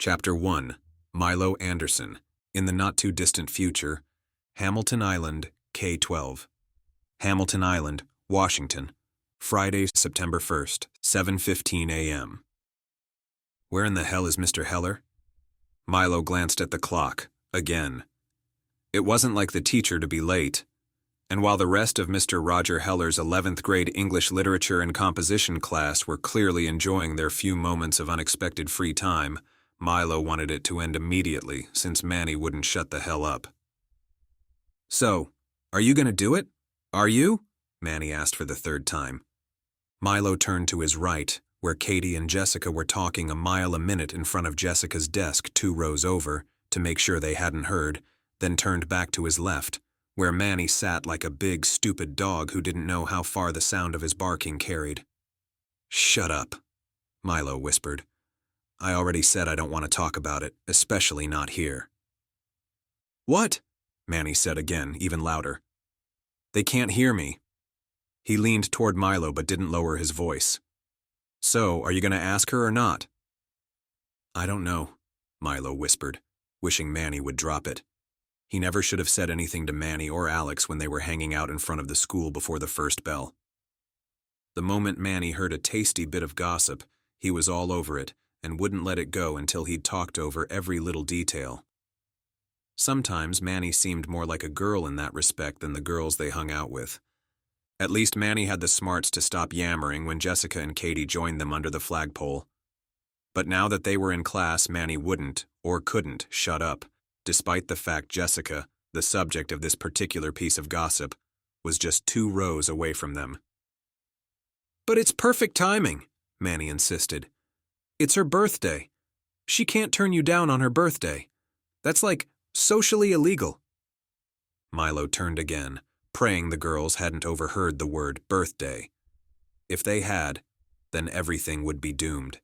Chapter 1. Milo Anderson. In the not-too-distant future. Hamilton Island, K-12. Hamilton Island, Washington. Friday, September 1st, 7:15 a.m. Where in the hell is Mr. Heller? Milo glanced at the clock, again. It wasn't like the teacher to be late. And while the rest of Mr. Roger Heller's 11th grade English literature and composition class were clearly enjoying their few moments of unexpected free time, Milo wanted it to end immediately since Manny wouldn't shut the hell up. "So, are you gonna do it? Are you?" Manny asked for the third time. Milo turned to his right, where Katie and Jessica were talking a mile a minute in front of Jessica's desk 2 rows over, to make sure they hadn't heard, then turned back to his left, where Manny sat like a big, stupid dog who didn't know how far the sound of his barking carried. "Shut up," Milo whispered. "I already said I don't want to talk about it, especially not here." "What?" Manny said again, even louder. "They can't hear me." He leaned toward Milo but didn't lower his voice. "So, are you going to ask her or not?" "I don't know," Milo whispered, wishing Manny would drop it. He never should have said anything to Manny or Alex when they were hanging out in front of the school before the first bell. The moment Manny heard a tasty bit of gossip, he was all over it and wouldn't let it go until he'd talked over every little detail. Sometimes Manny seemed more like a girl in that respect than the girls they hung out with. At least Manny had the smarts to stop yammering when Jessica and Katie joined them under the flagpole. But now that they were in class, Manny wouldn't, or couldn't, shut up, despite the fact Jessica, the subject of this particular piece of gossip, was just 2 rows away from them. "But it's perfect timing," Manny insisted. "It's her birthday. She can't turn you down on her birthday. That's like socially illegal." Milo turned again, praying the girls hadn't overheard the word birthday. If they had, then everything would be doomed.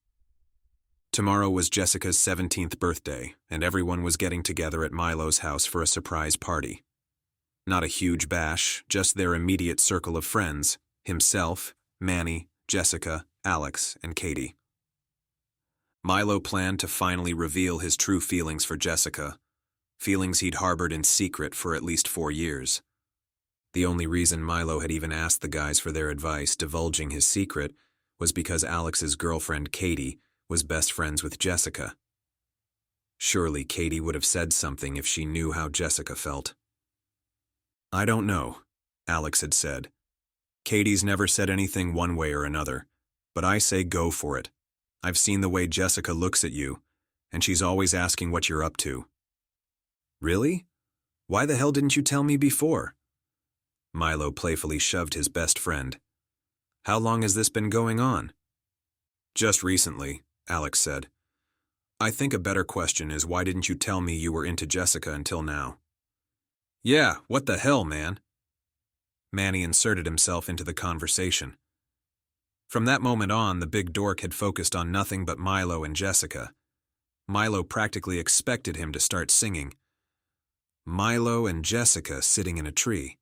Tomorrow was Jessica's 17th birthday, and everyone was getting together at Milo's house for a surprise party. Not a huge bash, just their immediate circle of friends, himself, Manny, Jessica, Alex, and Katie. Milo planned to finally reveal his true feelings for Jessica, feelings he'd harbored in secret for at least 4 years. The only reason Milo had even asked the guys for their advice divulging his secret was because Alex's girlfriend Katie was best friends with Jessica. Surely Katie would have said something if she knew how Jessica felt. "I don't know," Alex had said. "Katie's never said anything one way or another, but I say go for it. I've seen the way Jessica looks at you, and she's always asking what you're up to." "Really? Why the hell didn't you tell me before?" Milo playfully shoved his best friend. "How long has this been going on?" "Just recently," Alex said. "I think a better question is why didn't you tell me you were into Jessica until now?" "Yeah, what the hell, man?" Manny inserted himself into the conversation. From that moment on, the big dork had focused on nothing but Milo and Jessica. Milo practically expected him to start singing. Milo and Jessica sitting in a tree.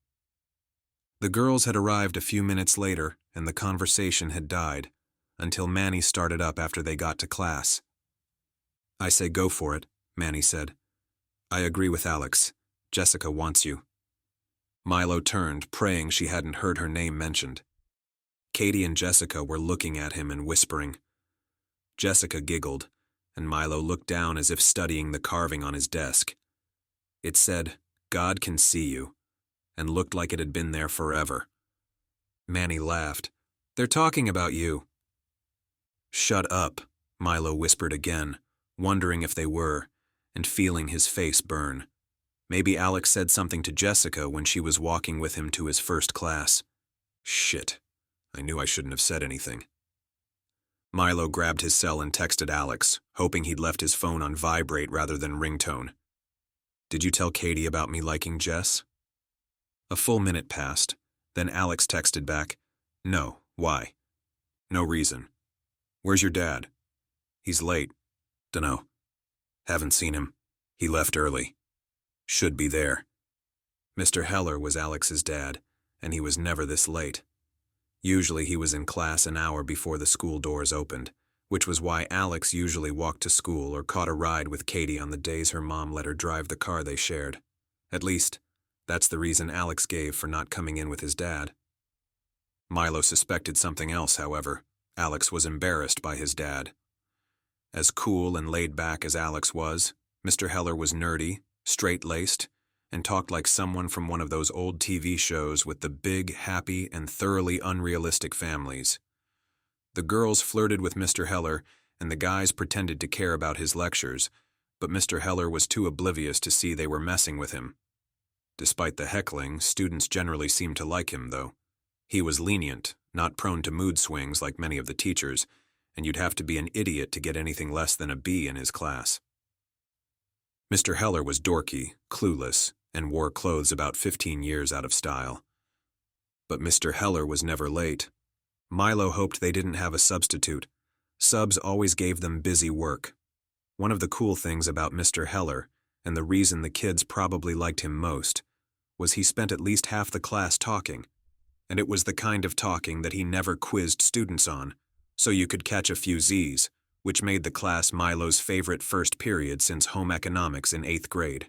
The girls had arrived a few minutes later, and the conversation had died, until Manny started up after they got to class. "I say go for it," Manny said. "I agree with Alex. Jessica wants you." Milo turned, praying she hadn't heard her name mentioned. Katie and Jessica were looking at him and whispering. Jessica giggled, and Milo looked down as if studying the carving on his desk. It said, "God can see you," and looked like it had been there forever. Manny laughed. "They're talking about you." "Shut up," Milo whispered again, wondering if they were, and feeling his face burn. Maybe Alex said something to Jessica when she was walking with him to his first class. Shit. I knew I shouldn't have said anything. Milo grabbed his cell and texted Alex, hoping he'd left his phone on vibrate rather than ringtone. "Did you tell Katie about me liking Jess?" A full minute passed. Then Alex texted back, "No, why?" "No reason." "Where's your dad?" "He's late." "Dunno. Haven't seen him. He left early. Should be there." Mr. Heller was Alex's dad, and he was never this late. Usually he was in class an hour before the school doors opened, which was why Alex usually walked to school or caught a ride with Katie on the days her mom let her drive the car they shared. At least, that's the reason Alex gave for not coming in with his dad. Milo suspected something else, however. Alex was embarrassed by his dad. As cool and laid back as Alex was, Mr. Heller was nerdy, straight-laced, and talked like someone from one of those old TV shows with the big, happy, and thoroughly unrealistic families. The girls flirted with Mr. Heller, and the guys pretended to care about his lectures, but Mr. Heller was too oblivious to see they were messing with him. Despite the heckling, students generally seemed to like him, though. He was lenient, not prone to mood swings like many of the teachers, and you'd have to be an idiot to get anything less than a B in his class. Mr. Heller was dorky, clueless, and wore clothes about 15 years out of style. But Mr. Heller was never late. Milo hoped they didn't have a substitute. Subs always gave them busy work. One of the cool things about Mr. Heller, and the reason the kids probably liked him most, was he spent at least half the class talking. And it was the kind of talking that he never quizzed students on, so you could catch a few Z's, which made the class Milo's favorite first period since home economics in 8th grade.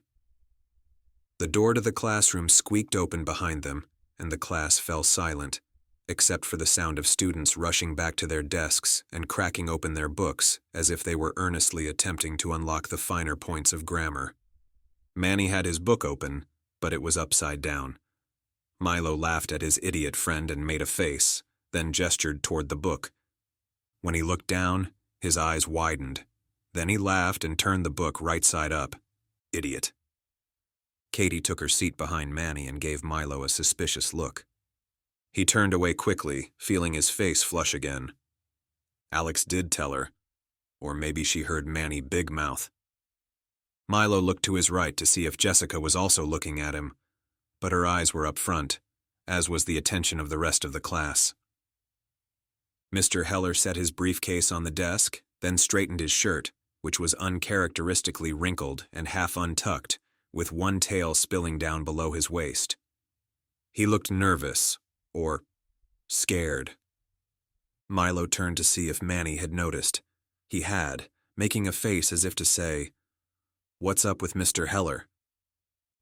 The door to the classroom squeaked open behind them, and the class fell silent, except for the sound of students rushing back to their desks and cracking open their books as if they were earnestly attempting to unlock the finer points of grammar. Manny had his book open, but it was upside down. Milo laughed at his idiot friend and made a face, then gestured toward the book. When he looked down, his eyes widened. Then he laughed and turned the book right side up. Idiot. Katie took her seat behind Manny and gave Milo a suspicious look. He turned away quickly, feeling his face flush again. Alex did tell her, or maybe she heard Manny big mouth. Milo looked to his right to see if Jessica was also looking at him, but her eyes were up front, as was the attention of the rest of the class. Mr. Heller set his briefcase on the desk, then straightened his shirt, which was uncharacteristically wrinkled and half untucked, with one tail spilling down below his waist. He looked nervous, or scared. Milo turned to see if Manny had noticed. He had, making a face as if to say, "What's up with Mr. Heller?"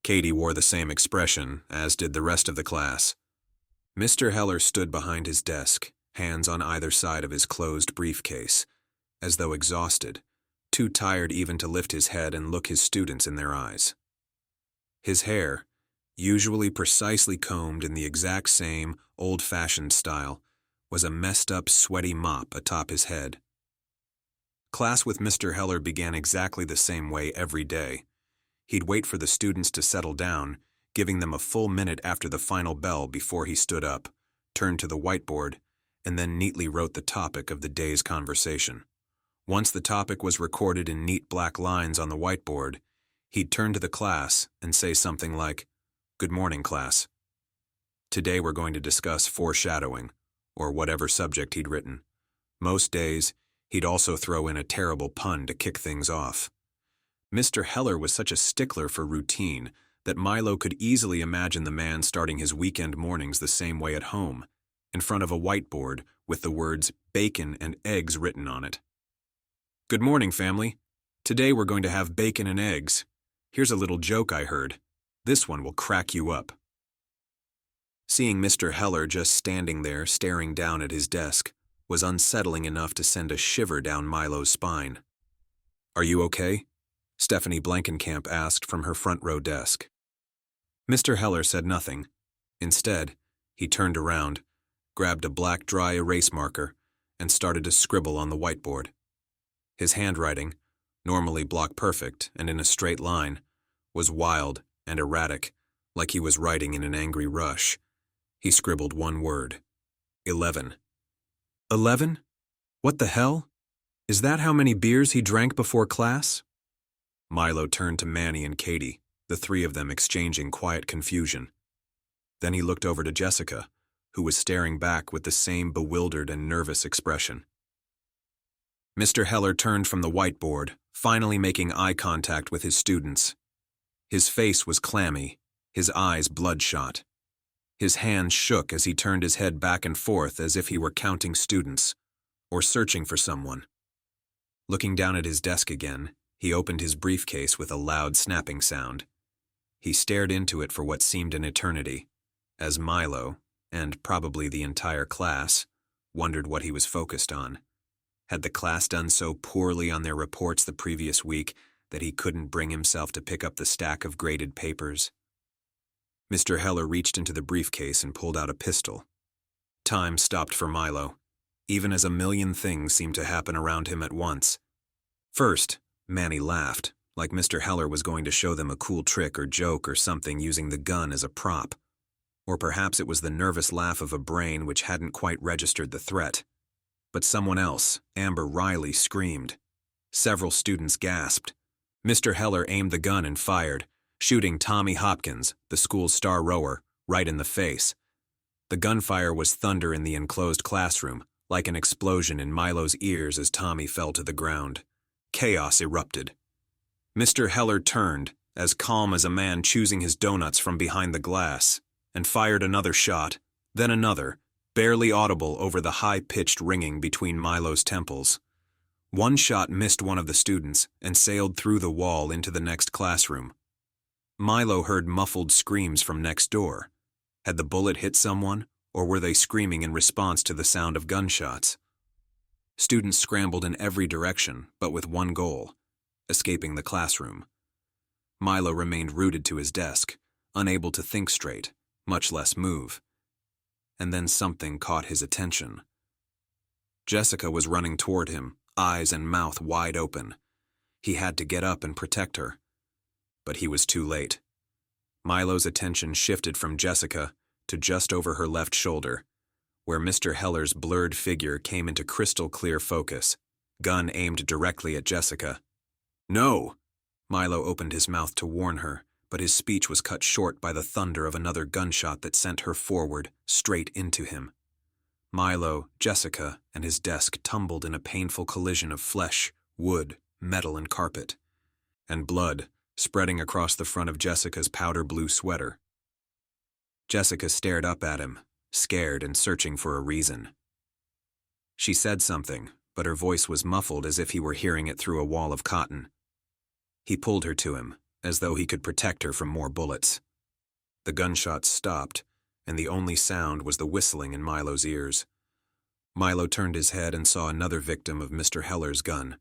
Katie wore the same expression, as did the rest of the class. Mr. Heller stood behind his desk, hands on either side of his closed briefcase, as though exhausted, too tired even to lift his head and look his students in their eyes. His hair, usually precisely combed in the exact same old-fashioned style, was a messed-up, sweaty mop atop his head. Class with Mr. Heller began exactly the same way every day. He'd wait for the students to settle down, giving them a full minute after the final bell before he stood up, turned to the whiteboard, and then neatly wrote the topic of the day's conversation. Once the topic was recorded in neat black lines on the whiteboard, he'd turn to the class and say something like, "Good morning, class. Today we're going to discuss foreshadowing," or whatever subject he'd written. Most days, he'd also throw in a terrible pun to kick things off. Mr. Heller was such a stickler for routine that Milo could easily imagine the man starting his weekend mornings the same way at home, in front of a whiteboard with the words bacon and eggs written on it. "Good morning, family. Today we're going to have bacon and eggs. Here's a little joke I heard. This one will crack you up." Seeing Mr. Heller just standing there staring down at his desk was unsettling enough to send a shiver down Milo's spine. "Are you okay?" Stephanie Blankenkamp asked from her front row desk. Mr. Heller said nothing. Instead, he turned around, grabbed a black dry erase marker, and started to scribble on the whiteboard. His handwriting, normally block perfect and in a straight line, was wild and erratic, like he was writing in an angry rush. He scribbled one word: 11. 11? What the hell? Is that how many beers he drank before class? Milo turned to Manny and Katie, the three of them exchanging quiet confusion. Then he looked over to Jessica, who was staring back with the same bewildered and nervous expression. Mr. Heller turned from the whiteboard, finally making eye contact with his students. His face was clammy, his eyes bloodshot. His hands shook as he turned his head back and forth as if he were counting students, or searching for someone. Looking down at his desk again, he opened his briefcase with a loud snapping sound. He stared into it for what seemed an eternity, as Milo, and probably the entire class, wondered what he was focused on. Had the class done so poorly on their reports the previous week that he couldn't bring himself to pick up the stack of graded papers? Mr. Heller reached into the briefcase and pulled out a pistol. Time stopped for Milo, even as a million things seemed to happen around him at once. First, Manny laughed, like Mr. Heller was going to show them a cool trick or joke or something using the gun as a prop. Or perhaps it was the nervous laugh of a brain which hadn't quite registered the threat. But someone else, Amber Riley, screamed. Several students gasped. Mr. Heller aimed the gun and fired, shooting Tommy Hopkins, the school's star rower, right in the face. The gunfire was thunder in the enclosed classroom, like an explosion in Milo's ears as Tommy fell to the ground. Chaos erupted. Mr. Heller turned, as calm as a man choosing his donuts from behind the glass, and fired another shot, then another, barely audible over the high-pitched ringing between Milo's temples. One shot missed one of the students and sailed through the wall into the next classroom. Milo heard muffled screams from next door. Had the bullet hit someone, or were they screaming in response to the sound of gunshots? Students scrambled in every direction, but with one goal: escaping the classroom. Milo remained rooted to his desk, unable to think straight, much less move. And then something caught his attention. Jessica was running toward him, eyes and mouth wide open. He had to get up and protect her. But he was too late. Milo's attention shifted from Jessica to just over her left shoulder, where Mr. Heller's blurred figure came into crystal clear focus, gun aimed directly at Jessica. "No!" Milo opened his mouth to warn her, but his speech was cut short by the thunder of another gunshot that sent her forward, straight into him. Milo, Jessica, and his desk tumbled in a painful collision of flesh, wood, metal, and carpet, and blood spreading across the front of Jessica's powder blue sweater. Jessica stared up at him, scared and searching for a reason. She said something, but her voice was muffled as if he were hearing it through a wall of cotton. He pulled her to him, as though he could protect her from more bullets. The gunshots stopped, and the only sound was the whistling in Milo's ears. Milo turned his head and saw another victim of Mr. Heller's gun,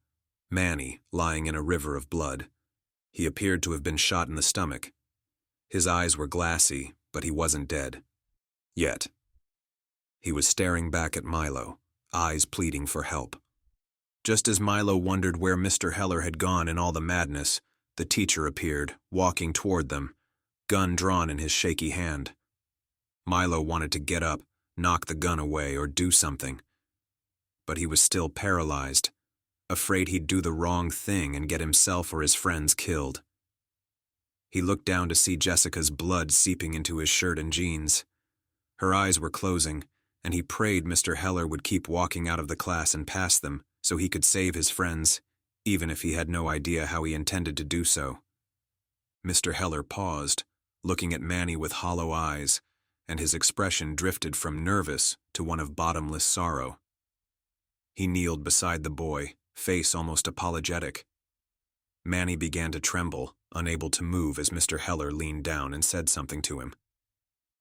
Manny, lying in a river of blood. He appeared to have been shot in the stomach. His eyes were glassy, but he wasn't dead. Yet. He was staring back at Milo, eyes pleading for help. Just as Milo wondered where Mr. Heller had gone in all the madness, the teacher appeared, walking toward them, gun drawn in his shaky hand. Milo wanted to get up, knock the gun away, or do something. But he was still paralyzed, afraid he'd do the wrong thing and get himself or his friends killed. He looked down to see Jessica's blood seeping into his shirt and jeans. Her eyes were closing, and he prayed Mr. Heller would keep walking out of the class and past them so he could save his friends, even if he had no idea how he intended to do so. Mr. Heller paused, looking at Manny with hollow eyes, and his expression drifted from nervous to one of bottomless sorrow. He kneeled beside the boy, face almost apologetic. Manny began to tremble, unable to move as Mr. Heller leaned down and said something to him.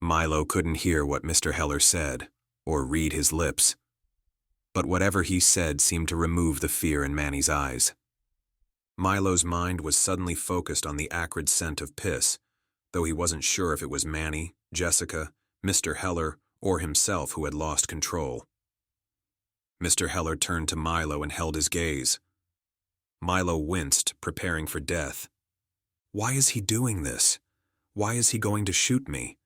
Milo couldn't hear what Mr. Heller said, or read his lips. But whatever he said seemed to remove the fear in Manny's eyes. Milo's mind was suddenly focused on the acrid scent of piss, though he wasn't sure if it was Manny, Jessica, Mr. Heller, or himself who had lost control. Mr. Heller turned to Milo and held his gaze. Milo winced, preparing for death. Why is he doing this? Why is he going to shoot me?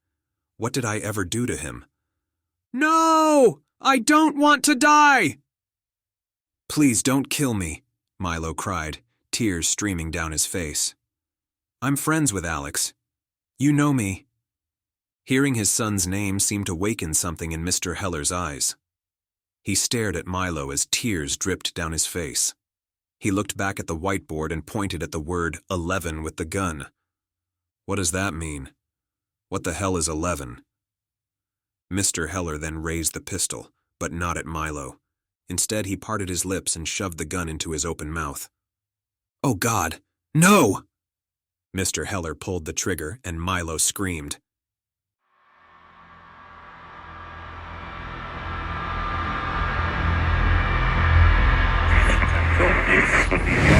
What did I ever do to him? No! I don't want to die! Please don't kill me, Milo cried, tears streaming down his face. I'm friends with Alex. You know me. Hearing his son's name seemed to waken something in Mr. Heller's eyes. He stared at Milo as tears dripped down his face. He looked back at the whiteboard and pointed at the word 11 with the gun. What does that mean? What the hell is 11? Mr. Heller then raised the pistol, but not at Milo. Instead, he parted his lips and shoved the gun into his open mouth. "Oh God, no!" Mr. Heller pulled the trigger and Milo screamed. Don't